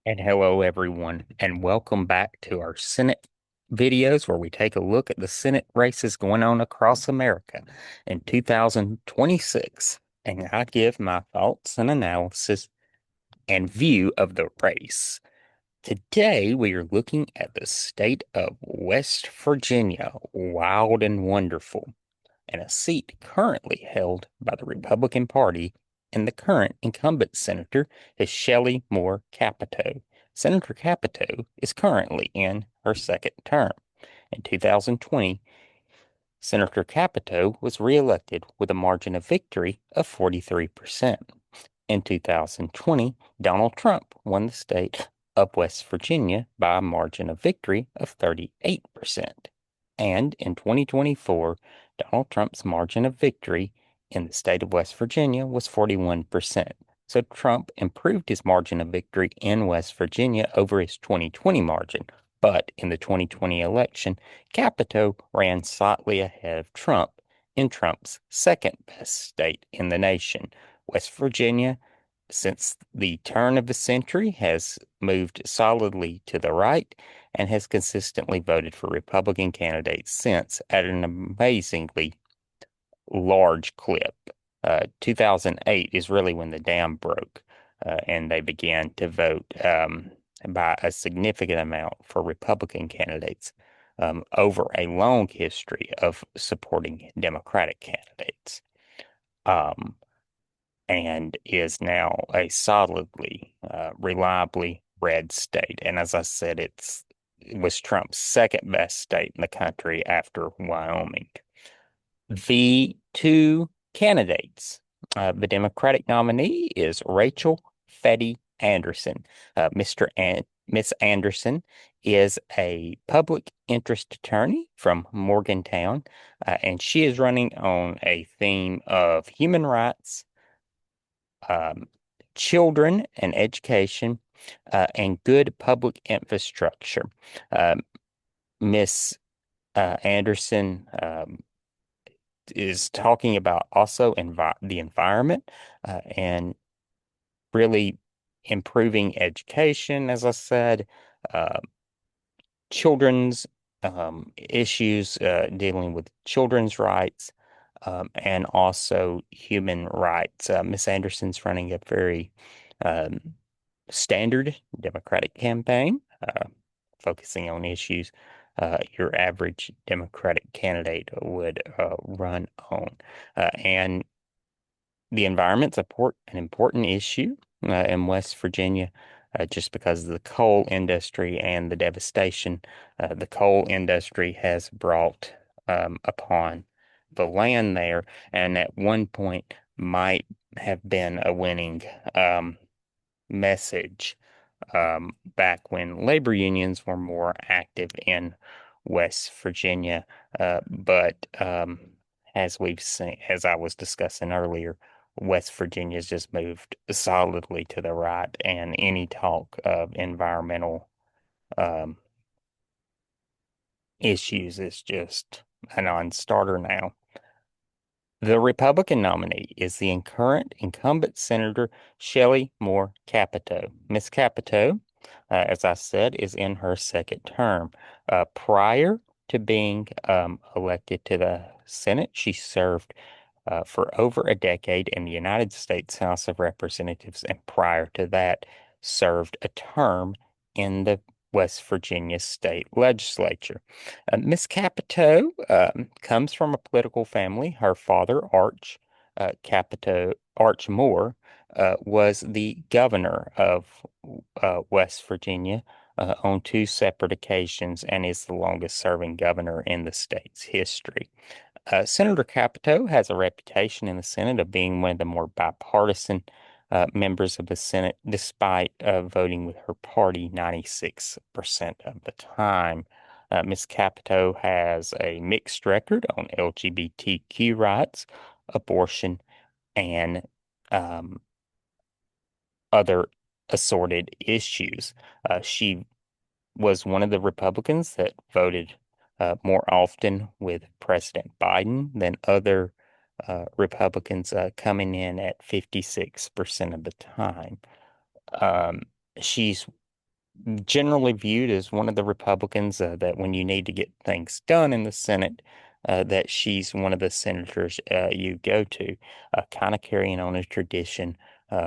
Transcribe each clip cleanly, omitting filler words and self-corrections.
And hello, everyone, and welcome back to our Senate videos where we take a look at the Senate races going on across America in 2026. And I give my thoughts and analysis and view of the race. Today, we are looking at the state of West Virginia, wild and wonderful, and a seat currently held by the Republican Party, and the current incumbent senator is Shelley Moore Capito. Senator Capito is currently in her second term. In 2020, Senator Capito was reelected with a margin of victory of 43%. In 2020, Donald Trump won the state of West Virginia by a margin of victory of 38%. And in 2024, Donald Trump's margin of victory in the state of West Virginia was 41%. So Trump improved his margin of victory in West Virginia over his 2020 margin. But in the 2020 election, Capito ran slightly ahead of Trump in Trump's second best state in the nation. West Virginia, since the turn of the century, has moved solidly to the right and has consistently voted for Republican candidates since at an amazingly large clip. 2008 is really when the dam broke, and they began to vote by a significant amount for Republican candidates over a long history of supporting Democratic candidates. Um, and is now a solidly, reliably red state. And as I said, it was Trump's second best state in the country after Wyoming. The two candidates, the Democratic nominee is Rachel Fetty Anderson. Miss Anderson is a public interest attorney from Morgantown, and she is running on a theme of human rights, um, children and education, and good public infrastructure. Um, Miss Anderson is talking about also the environment and really improving education, as I said, uh, children's issues, dealing with children's rights, and also human rights. Miss Anderson's running a very um, standard Democratic campaign, focusing on issues your average Democratic candidate would run on. And the environment's an important issue in West Virginia, just because of the coal industry and the devastation the coal industry has brought upon the land there, and at one point might have been a winning message back when labor unions were more active in West Virginia. But as we've seen, as I was discussing earlier, West Virginia's just moved solidly to the right, and any talk of environmental um, issues is just a non-starter now. The Republican nominee is the current incumbent Senator Shelley Moore Capito. Miss Capito, as I said, is in her second term. Prior to being elected to the Senate, she served for over a decade in the United States House of Representatives, and prior to that, served a term in the West Virginia State Legislature. Miss Capito comes from a political family. Her father, Arch Moore, was the governor of West Virginia on two separate occasions and is the longest serving governor in the state's history. Senator Capito has a reputation in the Senate of being one of the more bipartisan members of the Senate, despite voting with her party 96% of the time. Ms. Capito has a mixed record on LGBTQ rights, abortion, and um, other assorted issues. She was one of the Republicans that voted more often with President Biden than other Republicans, coming in at 56% of the time. Um, she's generally viewed as one of the Republicans that when you need to get things done in the Senate, that she's one of the senators you go to, kind of carrying on a tradition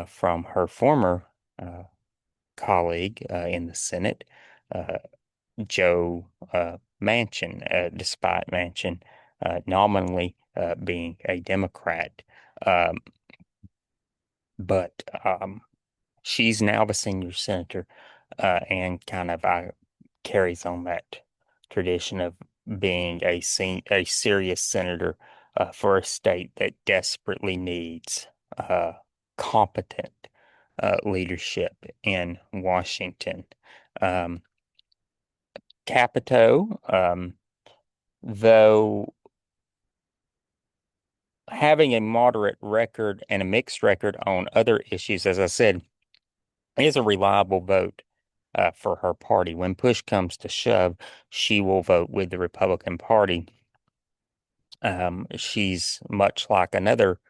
from her former uh, colleague in the Senate, uh, Joe Manchin, despite Manchin nominally being a Democrat. Um, but she's now the senior senator and kind of carries on that tradition of being a serious senator for a state that desperately needs uh, competent leadership in Washington. Um, Capito, though having a moderate record and a mixed record on other issues, as I said, is a reliable vote for her party. When push comes to shove, she will vote with the Republican Party. She's much like another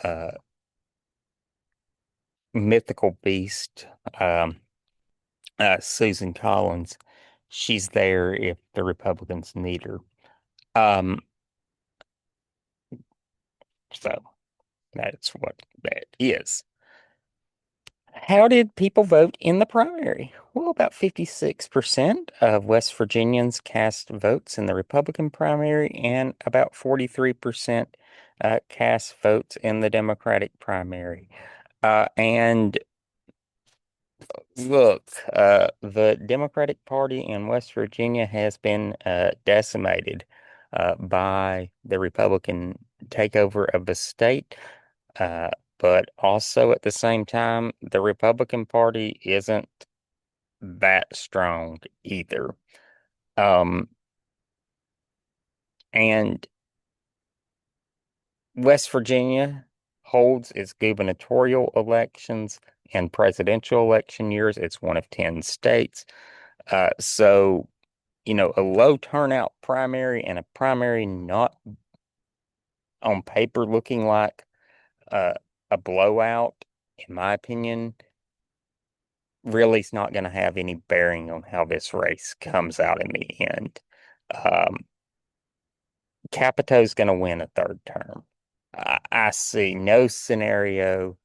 uh, mythical beast, um, Susan Collins. She's there if the Republicans need her. Um, so that's what that is. How did people vote in the primary? Well, about 56% of West Virginians cast votes in the Republican primary, and about 43% cast votes in the Democratic primary. And look, the Democratic Party in West Virginia has been decimated by the Republican takeover of the state. Uh, but also at the same time, the Republican Party isn't that strong either. Um, and West Virginia holds its gubernatorial elections and presidential election years. It's one of 10 states. So, a low turnout primary and a primary not on paper looking like uh, a blowout, in my opinion, really is not going to have any bearing on how this race comes out in the end. Um, Capito's going to win a third term. I see no scenario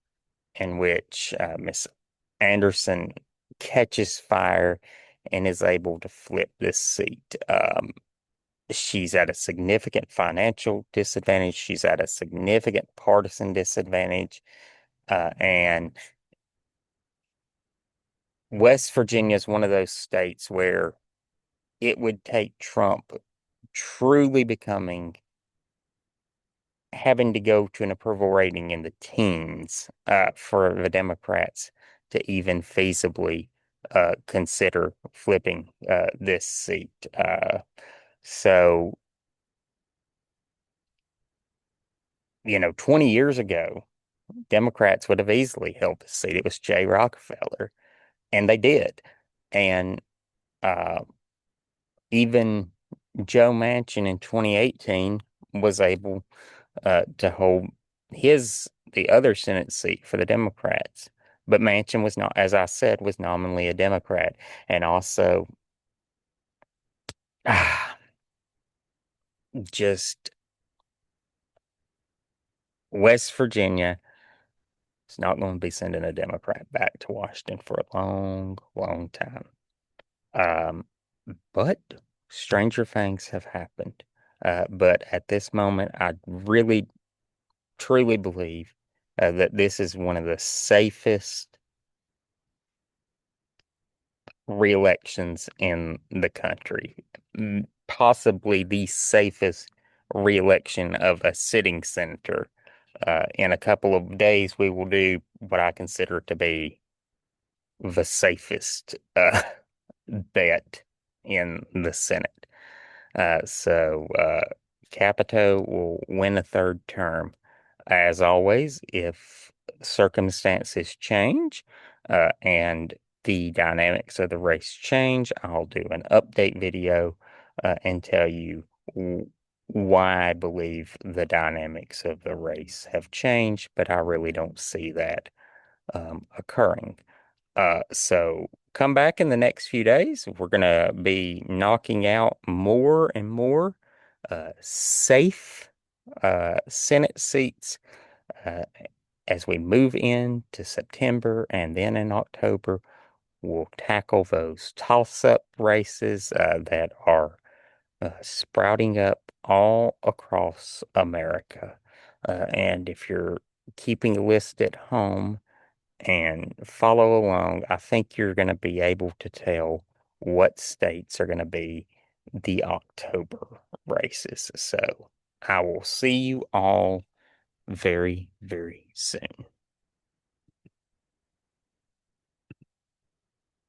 in which Miss Anderson catches fire and is able to flip this seat. She's at a significant financial disadvantage. She's at a significant partisan disadvantage. And West Virginia is one of those states where it would take Trump truly becoming having to go to an approval rating in the teens for the Democrats to even feasibly consider flipping this seat. So, 20 years ago, Democrats would have easily held the seat. It was Jay Rockefeller, and they did. And uh, even Joe Manchin in 2018 was able to hold the other Senate seat for the Democrats. But Manchin was not, as I said, was nominally a Democrat. And also, ah, just West Virginia is not going to be sending a Democrat back to Washington for a long, long time. Um, but stranger things have happened. But at this moment, I really, truly believe that this is one of the safest re-elections in the country. Possibly the safest re-election of a sitting senator. In a couple of days, we will do what I consider to be the safest bet in the Senate. So Capito will win a third term. As always, if circumstances change and the dynamics of the race change, I'll do an update video and tell you why I believe the dynamics of the race have changed, but I really don't see that occurring. So come back in the next few days. We're going to be knocking out more and more safe Senate seats uh, as we move into September, and then in October, we'll tackle those toss-up races that are sprouting up all across America. And if you're keeping a list at home and follow along, I think you're going to be able to tell what states are going to be the October races. So I will see you all very, very soon.